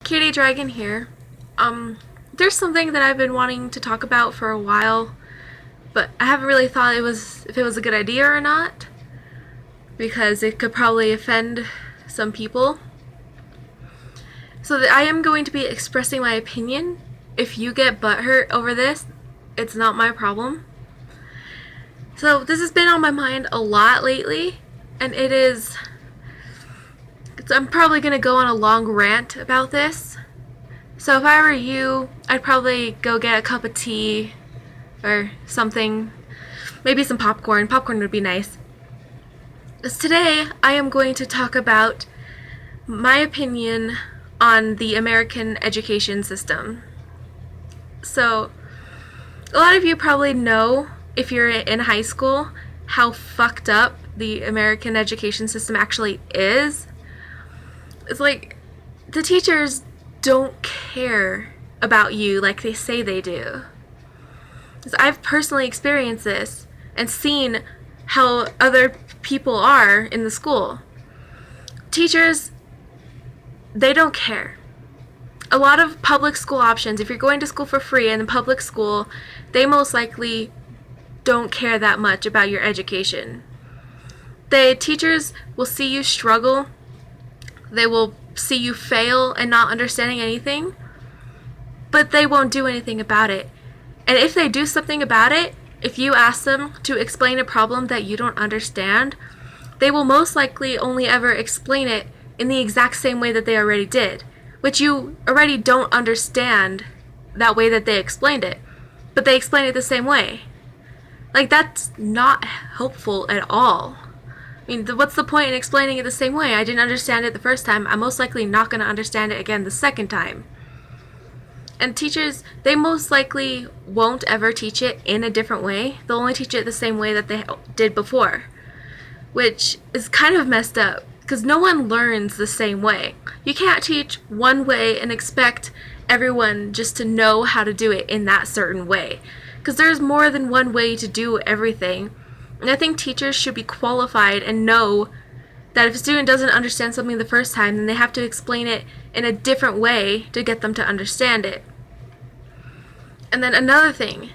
Katie Dragon here. There's something that I've been wanting to talk about for a while, but I haven't really thought if it was a good idea or not, because it could probably offend some people. So that I am going to be expressing my opinion. If you get butthurt over this, it's not my problem. So this has been on my mind a lot lately, and I'm probably going to go on a long rant about this. So if I were you, I'd probably go get a cup of tea or something. Maybe some popcorn. Popcorn would be nice. Because today I am going to talk about my opinion on the American education system. So a lot of you probably know, if you're in high school, how fucked up the American education system actually is. It's like the teachers don't care about you like they say they do. I've personally experienced this and seen how other people are in the school. Teachers, they don't care. A lot of public school options, if you're going to school for free in a public school, they most likely don't care that much about your education. The teachers will see you struggle. They will see you fail and not understanding anything, but they won't do anything about it. And if they do something about it, if you ask them to explain a problem that you don't understand, they will most likely only ever explain it in the exact same way that they already did, which you already don't understand that way that they explained it, but they explain it the same way. Like, that's not helpful at all. I mean, what's the point in explaining it the same way? I didn't understand it the first time. I'm most likely not going to understand it again the second time. And teachers, they most likely won't ever teach it in a different way. They'll only teach it the same way that they did before, which is kind of messed up because no one learns the same way. You can't teach one way and expect everyone just to know how to do it in that certain way, because there's more than one way to do everything. And I think teachers should be qualified and know that if a student doesn't understand something the first time, then they have to explain it in a different way to get them to understand it. And then another thing,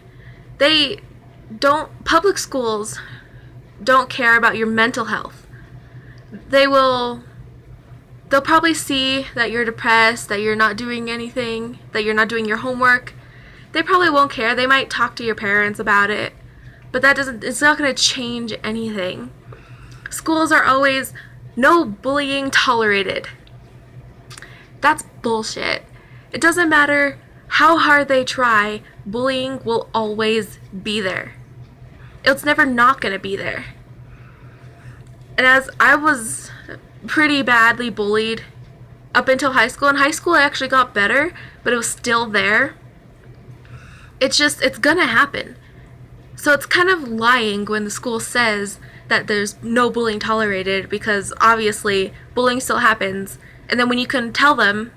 public schools don't care about your mental health. They'll probably see that you're depressed, that you're not doing anything, that you're not doing your homework. They probably won't care. They might talk to your parents about it, but it's not going to change anything. Schools are always no bullying tolerated. That's bullshit. It doesn't matter how hard they try, bullying will always be there. It's never not going to be there. And as I was pretty badly bullied up until high school, in high school I actually got better, but it was still there. It's gonna happen. So it's kind of lying when the school says that there's no bullying tolerated, because obviously bullying still happens. And then when you can tell them,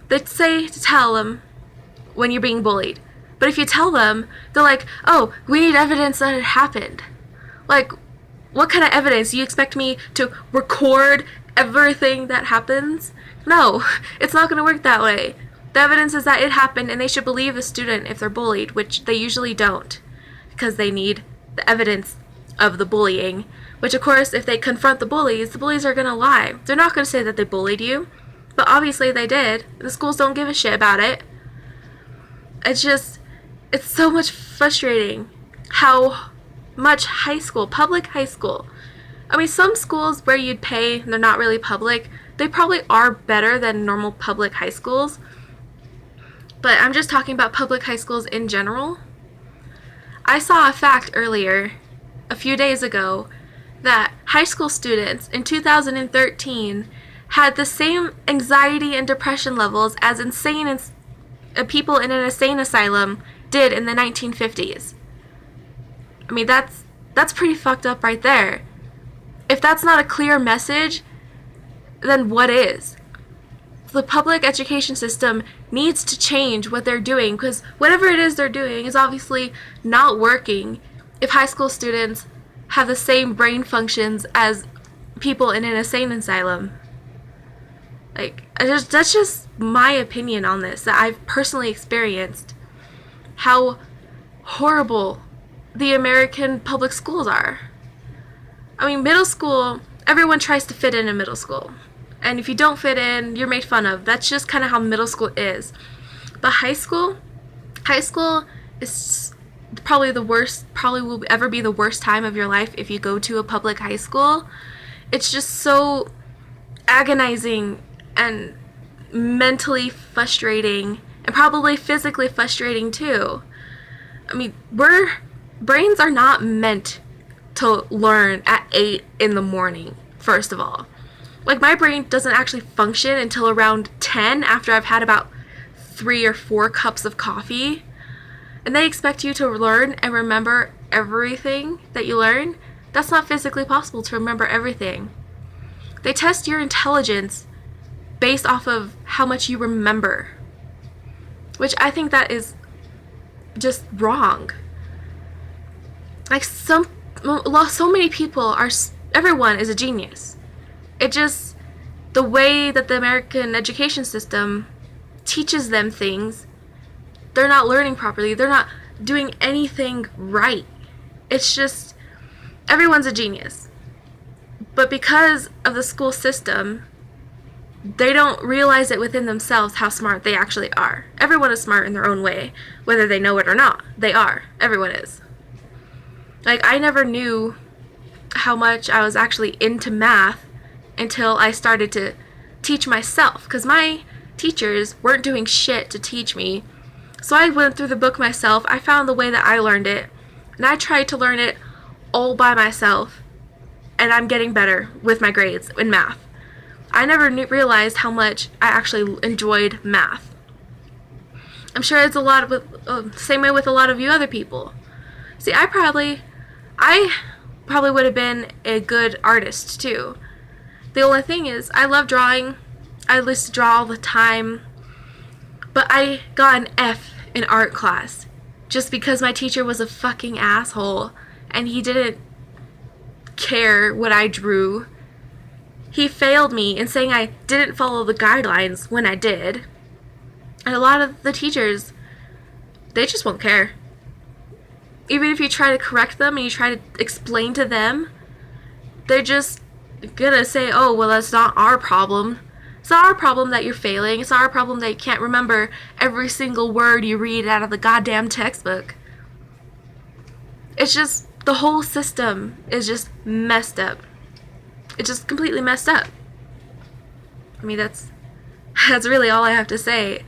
they say to tell them when you're being bullied. But if you tell them, they're like, oh, we need evidence that it happened. Like, what kind of evidence? You expect me to record everything that happens? No, it's not going to work that way. The evidence is that it happened, and they should believe the student if they're bullied, which they usually don't, because they need the evidence of the bullying, which of course if they confront the bullies are going to lie. They're not going to say that they bullied you, but obviously they did. The schools don't give a shit about it. It's so much frustrating how much public high school, I mean, some schools where you'd pay, they're not really public, they probably are better than normal public high schools, but I'm just talking about public high schools in general. I saw a fact earlier, a few days ago, that high school students in 2013 had the same anxiety and depression levels as people in an insane asylum did in the 1950s. I mean, that's pretty fucked up right there. If that's not a clear message, then what is? The public education system needs to change what they're doing, because whatever it is they're doing is obviously not working if high school students have the same brain functions as people in an insane asylum. Like, That's just my opinion on this, that I've personally experienced how horrible the American public schools are. I mean, middle school, everyone tries to fit in middle school. And if you don't fit in, you're made fun of. That's just kind of how middle school is. But high school is probably the worst, probably will ever be the worst time of your life if you go to a public high school. It's just so agonizing and mentally frustrating, and probably physically frustrating too. I mean, brains are not meant to learn at 8 in the morning, first of all. Like, my brain doesn't actually function until around 10 after I've had about 3 or 4 cups of coffee. And they expect you to learn and remember everything that you learn. That's not physically possible to remember everything. They test your intelligence based off of how much you remember, which I think that is just wrong. Like, so many people are, everyone is a genius. It just, the way that the American education system teaches them things, they're not learning properly. They're not doing anything right. It's just, everyone's a genius. But because of the school system, they don't realize it within themselves how smart they actually are. Everyone is smart in their own way, whether they know it or not. They are. Everyone is. Like, I never knew how much I was actually into math until I started to teach myself, because my teachers weren't doing shit to teach me. So I went through the book myself. I found the way that I learned it, and I tried to learn it all by myself, and I'm getting better with my grades in math. I never realized how much I actually enjoyed math. I'm sure it's a lot of same way with a lot of you other people. See, I probably would have been a good artist too. The only thing is, I love drawing. I used to draw all the time. But I got an F in art class just because my teacher was a fucking asshole and he didn't care what I drew. He failed me in saying I didn't follow the guidelines when I did. And a lot of the teachers, they just won't care. Even if you try to correct them and you try to explain to them, they're just gonna say, oh, well, that's not our problem. It's not our problem that you're failing. It's not our problem that you can't remember every single word you read out of the goddamn textbook. It's just, the whole system is just messed up. It's just completely messed up. I mean, that's really all I have to say.